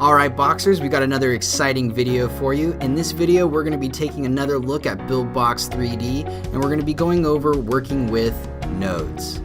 Alright Boxers, we got another exciting video for you. In this video we're going to be taking another look at Buildbox 3D and we're going to be going over working with nodes.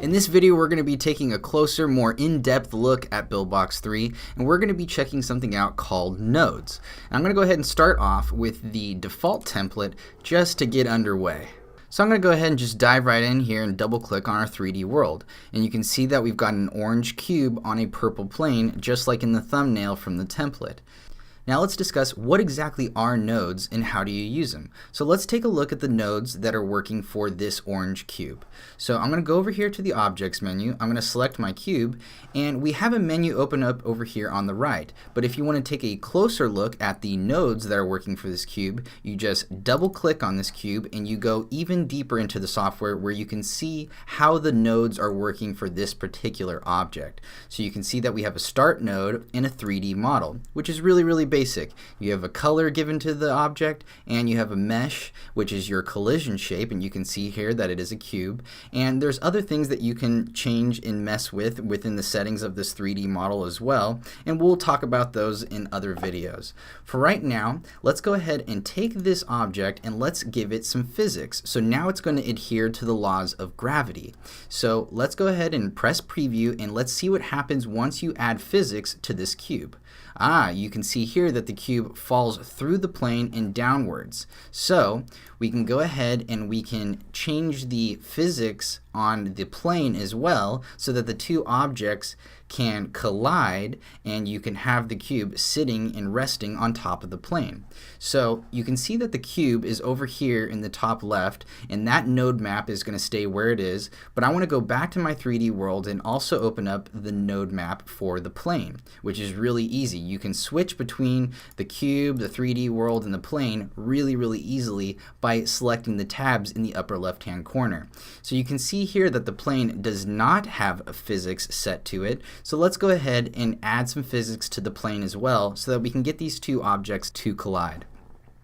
In this video we're going to be taking a closer, more in-depth look at Buildbox 3 and we're going to be checking something out called nodes. I'm going to go ahead and start off with the default template just to get underway. So I'm going to go ahead and just dive right in here and double click on our 3D world. And you can see that we've got an orange cube on a purple plane, just like in the thumbnail from the template. Now let's discuss what exactly are nodes and how do you use them. So let's take a look at the nodes that are working for this orange cube. So I'm going to go over here to the Objects menu, I'm going to select my cube, and we have a menu open up over here on the right. But if you want to take a closer look at the nodes that are working for this cube, you just double click on this cube and you go even deeper into the software where you can see how the nodes are working for this particular object. So you can see that we have a start node and a 3D model, which is really basic. You have a color given to the object and you have a mesh, which is your collision shape, and you can see here that it is a cube. And there's other things that you can change and mess with within the settings of this 3D model as well, and we'll talk about those in other videos. For right now, let's go ahead and take this object and let's give it some physics. So now it's going to adhere to the laws of gravity. So let's go ahead and press preview and let's see what happens once you add physics to this cube. You can see here that the cube falls through the plane and downwards. So we can go ahead and we can change the physics on the plane as well so that the two objects can collide and you can have the cube sitting and resting on top of the plane. So you can see that the cube is over here in the top left and that node map is going to stay where it is, but I want to go back to my 3D world and also open up the node map for the plane, which is really easy. You can switch between the cube, the 3D world, and the plane really easily by selecting the tabs in the upper left hand corner. So you can see here that the plane does not have a physics set to it. So let's go ahead and add some physics to the plane as well so that we can get these two objects to collide.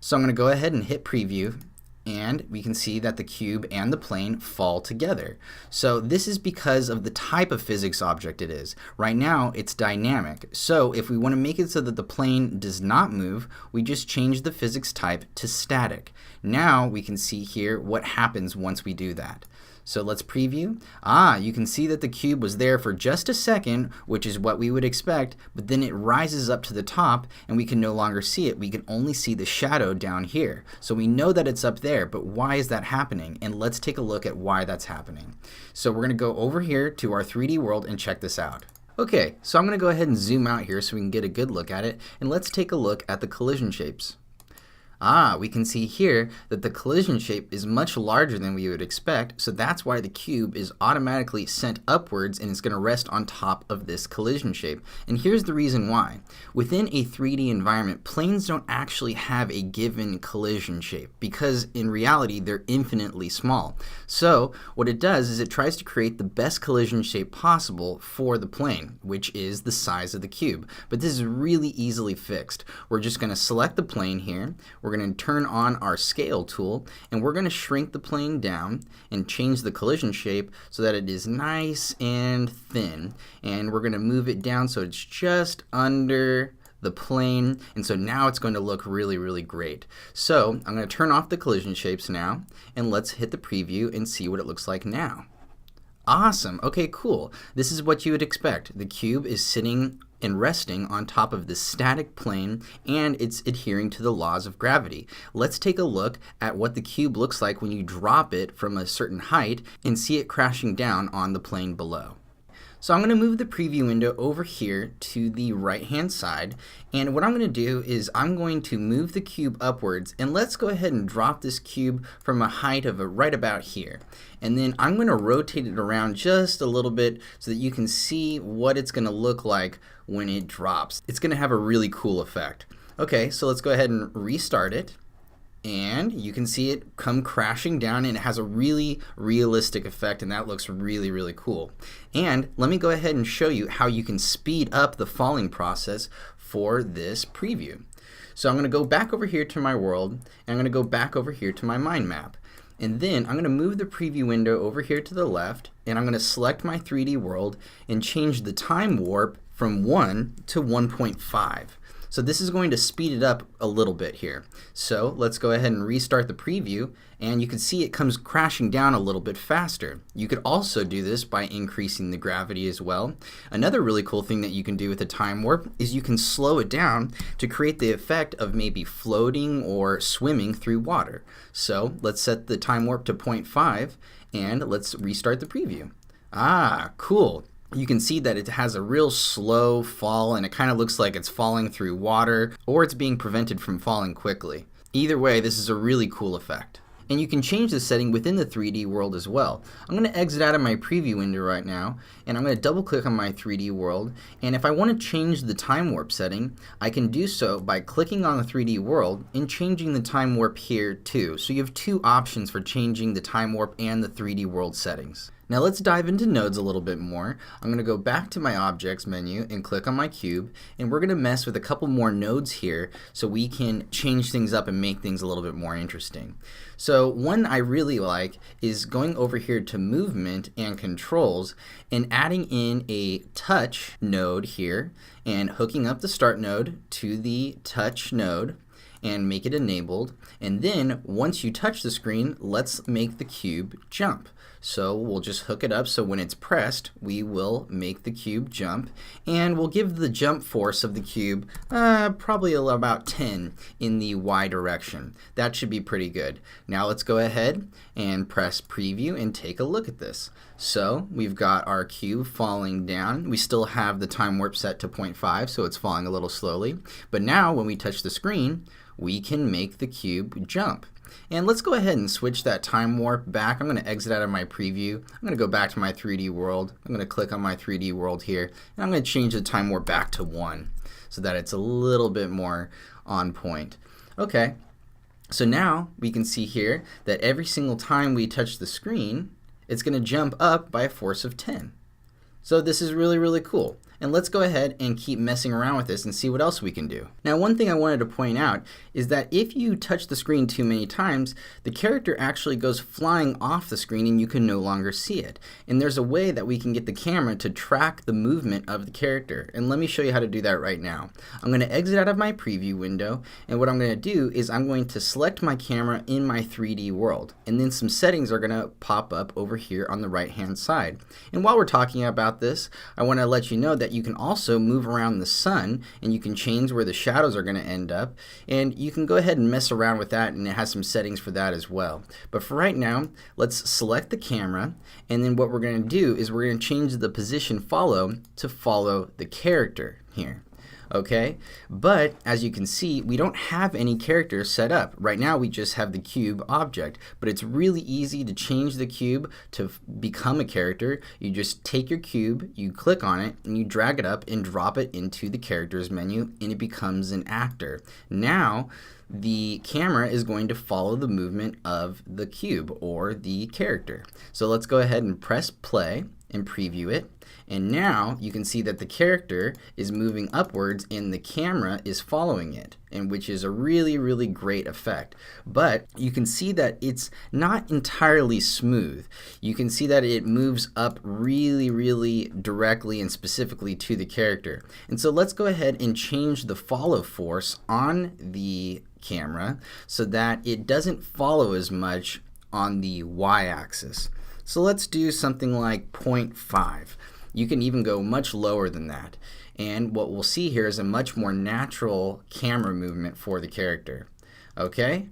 So I'm going to go ahead and hit preview and we can see that the cube and the plane fall together. So this is because of the type of physics object it is. Right now it's dynamic. So if we want to make it so that the plane does not move, we just change the physics type to static. Now we can see here what happens once we do that. So let's preview. You can see that the cube was there for just a second, which is what we would expect, but then it rises up to the top and we can no longer see it. We can only see the shadow down here. So we know that it's up there, but why is that happening? And let's take a look at why that's happening. So we're going to go over here to our 3D world and check this out. Okay, so I'm going to go ahead and zoom out here so we can get a good look at it, and let's take a look at the collision shapes. We can see here that the collision shape is much larger than we would expect, so that's why the cube is automatically sent upwards and it's going to rest on top of this collision shape. And here's the reason why. Within a 3D environment, planes don't actually have a given collision shape because in reality they're infinitely small. So what it does is it tries to create the best collision shape possible for the plane, which is the size of the cube. But this is really easily fixed. We're just going to select the plane here. We're going to turn on our scale tool and we're going to shrink the plane down and change the collision shape so that it is nice and thin, and we're going to move it down so it's just under the plane, and so now it's going to look really great. So I'm going to turn off the collision shapes now and let's hit the preview and see what it looks like now. Awesome. Okay, cool. This is what you would expect. The cube is sitting and resting on top of this static plane and it's adhering to the laws of gravity. Let's take a look at what the cube looks like when you drop it from a certain height and see it crashing down on the plane below. So I'm going to move the preview window over here to the right hand side, and what I'm going to do is I'm going to move the cube upwards, and let's go ahead and drop this cube from a height of right about here. And then I'm going to rotate it around just a little bit so that you can see what it's going to look like when it drops. It's going to have a really cool effect. Okay, so let's go ahead and restart it. And you can see it come crashing down and it has a really realistic effect, and that looks really cool. And let me go ahead and show you how you can speed up the falling process for this preview. So I'm going to go back over here to my world and I'm going to go back over here to my mind map. And then I'm going to move the preview window over here to the left and I'm going to select my 3D world and change the time warp from 1 to 1.5. So this is going to speed it up a little bit here. So let's go ahead and restart the preview, and you can see it comes crashing down a little bit faster. You could also do this by increasing the gravity as well. Another really cool thing that you can do with a time warp is you can slow it down to create the effect of maybe floating or swimming through water. So let's set the time warp to 0.5 and let's restart the preview. Ah, cool. You can see that it has a real slow fall, and it kind of looks like it's falling through water, or it's being prevented from falling quickly. Either way, this is a really cool effect. And you can change the setting within the 3D world as well. I'm going to exit out of my preview window right now, and I'm going to double click on my 3D world, and if I want to change the time warp setting, I can do so by clicking on the 3D world and changing the time warp here too. So you have two options for changing the time warp and the 3D world settings. Now let's dive into nodes a little bit more. I'm going to go back to my objects menu and click on my cube, and we're going to mess with a couple more nodes here so we can change things up and make things a little bit more interesting. So one I really like is going over here to movement and controls and adding in a touch node here and hooking up the start node to the touch node and make it enabled. And then once you touch the screen, let's make the cube jump. So we'll just hook it up so when it's pressed, we will make the cube jump, and we'll give the jump force of the cube probably about 10 in the Y direction. That should be pretty good. Now let's go ahead and press preview and take a look at this. So we've got our cube falling down. We still have the time warp set to 0.5, so it's falling a little slowly. But now when we touch the screen, we can make the cube jump. And let's go ahead and switch that time warp back. I'm going to exit out of my preview. I'm going to go back to my 3D world. I'm going to click on my 3D world here, and I'm going to change the time warp back to 1 so that it's a little bit more on point. Okay, so now we can see here that every single time we touch the screen, it's going to jump up by a force of 10. So this is really, really cool. And let's go ahead and keep messing around with this and see what else we can do. Now, one thing I wanted to point out is that if you touch the screen too many times, the character actually goes flying off the screen and you can no longer see it. And there's a way that we can get the camera to track the movement of the character. And let me show you how to do that right now. I'm going to exit out of my preview window, and what I'm going to do is I'm going to select my camera in my 3D world. And then some settings are going to pop up over here on the right-hand side. And while we're talking about this, I want to let you know that you can also move around the sun, and you can change where the shadows are going to end up, and you can go ahead and mess around with that, and it has some settings for that as well. But for right now, let's select the camera, and then what we're going to do is we're going to change the position follow to follow the character here. Okay, but as you can see, we don't have any characters set up. Right now we just have the cube object, but it's really easy to change the cube to become a character. You just take your cube, you click on it, and you drag it up and drop it into the characters menu, and it becomes an actor. Now the camera is going to follow the movement of the cube or the character. So let's go ahead and press play and preview it. And now you can see that the character is moving upwards and the camera is following it, and which is a really, really great effect. But you can see that it's not entirely smooth. You can see that it moves up really, really directly and specifically to the character. And so let's go ahead and change the follow force on the camera so that it doesn't follow as much on the y-axis. So let's do something like 0.5. You can even go much lower than that. And what we'll see here is a much more natural camera movement for the character. Okay,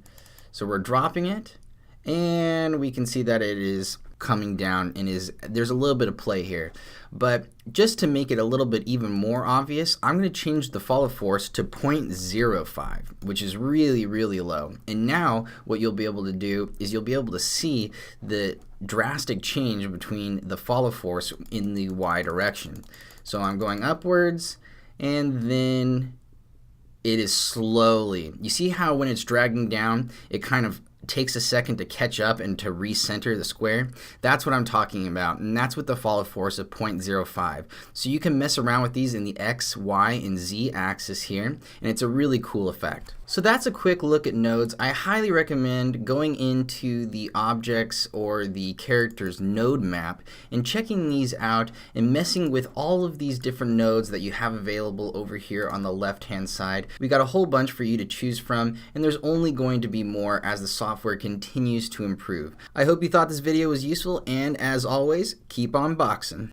so we're dropping it, and we can see that it is coming down, and there's a little bit of play here. But just to make it a little bit even more obvious, I'm going to change the follow force to 0.05, which is really, really low. And now what you'll be able to do is you'll be able to see the drastic change between the follow force in the y direction. So I'm going upwards, and then it is slowly. You see how when it's dragging down, it kind of takes a second to catch up and to recenter the square. That's what I'm talking about, and that's with the fall of force of 0.05. So you can mess around with these in the X, Y, and Z axis here, and it's a really cool effect. So that's a quick look at nodes. I highly recommend going into the objects or the characters node map and checking these out and messing with all of these different nodes that you have available over here on the left hand side. We got a whole bunch for you to choose from, and there's only going to be more as the software continues to improve. I hope you thought this video was useful, and as always, keep on boxing.